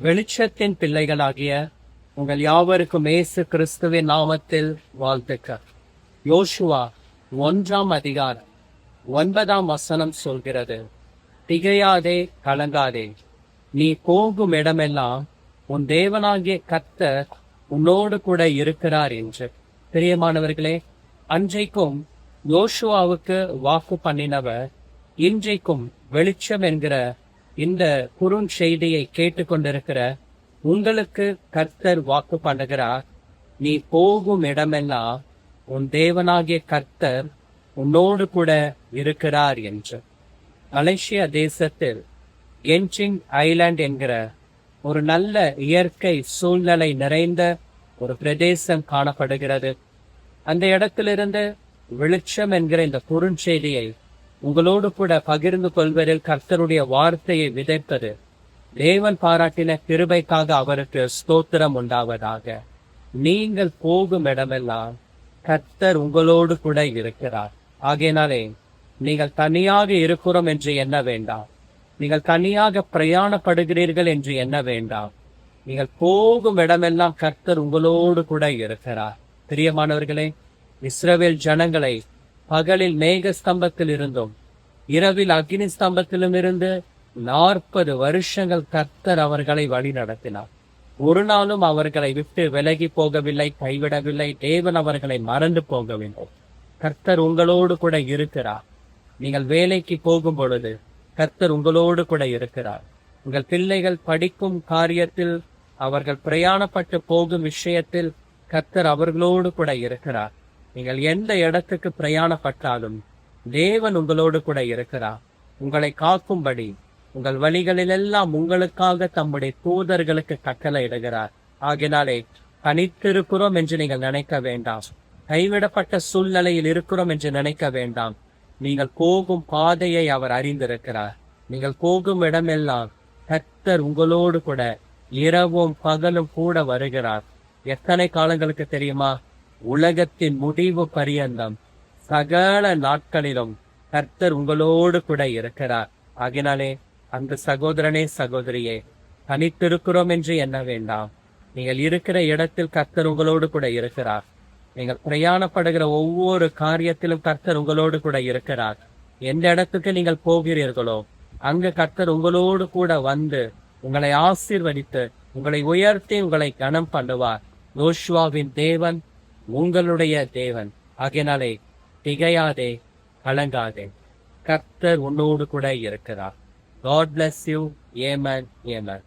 வெளிச்சத்தின் பிள்ளைகளாகிய உங்கள் யாவருக்கும் இயேசு கிறிஸ்துவின் நாமத்தில் வாழ்த்துக்கள். யோசுவா 1:9 சொல்கிறது, திகையாதே, கலங்காதே, நீ போகும் இடமெல்லாம் உன் தேவனாகிய கர்த்தர் உன்னோடு கூட இருக்கிறார் என்று. பிரியமானவர்களே, அன்றைக்கும் யோசுவாவுக்கு வாக்கு பண்ணினவர் இன்றைக்கும் வெளிச்சம் என்கிற இந்த குறுஞ்செய்தியை கேட்டுக்கொண்டிருக்கிற உங்களுக்கு கர்த்தர் வாக்கு பண்ணுகிறார், நீ போகும் இடமெல்லாம் உன் தேவனாகிய கர்த்தர் உன்னோடு கூட இருக்கிறார் என்று. மலேசியா தேசத்தில் கென்சிங் ஐலாண்ட் என்கிற ஒரு நல்ல இயற்கை சூழ்நிலை நிறைந்த ஒரு பிரதேசம் காணப்படுகிறது. அந்த இடத்திலிருந்து வெளிச்சம் என்கிற இந்த குறுஞ்செய்தியை உங்களோடு கூட பகிர்ந்து கொள்வதில் கர்த்தருடைய வார்த்தையை விதைப்பது தேவன் பாராட்டின கிருபைக்காக அவருக்கு ஸ்தோத்திரம் உண்டாவதாக. நீங்கள் போகும் இடமெல்லாம் கர்த்தர் உங்களோடு கூட இருக்கிறார். ஆகையினாலே நீங்கள் தனியாக இருக்கிறோம் என்று எண்ண வேண்டாம். நீங்கள் தனியாக பிரயாணப்படுகிறீர்கள் என்று எண்ண வேண்டாம். நீங்கள் போகும் இடமெல்லாம் கர்த்தர் உங்களோடு கூட இருக்கிறார். பிரியமானவர்களே, இஸ்ரவேல் ஜனங்களை பகலில் மேக ஸ்தம்பத்தில் இருந்தும் இரவில் அக்னி ஸ்தம்பத்திலும் இருந்து 40 வருஷங்கள் கர்த்தர் அவர்களை வழி நடத்தினார். ஒரு நாளும் அவர்களை விட்டு விலகி போகவில்லை, கைவிடவில்லை. தேவன் அவர்களை மறந்து போகவில்லை. கர்த்தர் உங்களோடு கூட இருக்கிறார். நீங்கள் வேலைக்கு போகும் பொழுது கர்த்தர் உங்களோடு கூட இருக்கிறார். உங்கள் பிள்ளைகள் படிக்கும் காரியத்தில், அவர்கள் பிரயாணப்பட்டு போகும் விஷயத்தில் கர்த்தர் அவர்களோடு கூட இருக்கிறார். நீங்கள் எந்த இடத்துக்கு பிரயாணப்பட்டாலும் தேவன் உங்களோடு கூட இருக்கிறார். உங்களை காக்கும்படி உங்கள் வழிகளிலெல்லாம் உங்களுக்காக தம்முடைய தூதர்களுக்கு கட்டளை இடுகிறார். ஆகினாலே தனித்திருக்கிறோம் என்று நீங்கள் நினைக்க வேண்டாம். கைவிடப்பட்ட சூழ்நிலையில் இருக்கிறோம் என்று நினைக்க வேண்டாம். நீங்கள் போகும் பாதையை அவர் அறிந்திருக்கிறார். நீங்கள் போகும் இடமெல்லாம் கர்த்தர் உங்களோடு கூட இரவும் பகலும் கூட வருகிறார். எத்தனை காலங்களுக்கு தெரியுமா? உலகத்தின் முடிவு பரியந்தம் சகல நாட்களிலும் கர்த்தர் உங்களோடு கூட இருக்கிறார். ஆகினாலே அந்த சகோதரனே, சகோதரியே, தனித்திருக்கிறோம் என்று எண்ண வேண்டாம். நீங்கள் இருக்கிற இடத்தில் கர்த்தர் உங்களோடு கூட இருக்கிறார். நீங்கள் பிரயாணப்படுகிற ஒவ்வொரு காரியத்திலும் கர்த்தர் உங்களோடு கூட இருக்கிறார். எந்த இடத்துக்கு நீங்கள் போகிறீர்களோ அங்கு கர்த்தர் உங்களோடு கூட வந்து உங்களை ஆசீர்வதித்து உங்களை உயர்த்தி உங்களை கனம் பண்ணுவார். யோசுவாவின் தேவன் உங்களுடைய தேவன். ஆகையினாலே திகையாதே, கலங்காதே, கர்த்தர் உன்னோடு கூட இருக்கிறார். God bless you. Amen. Amen.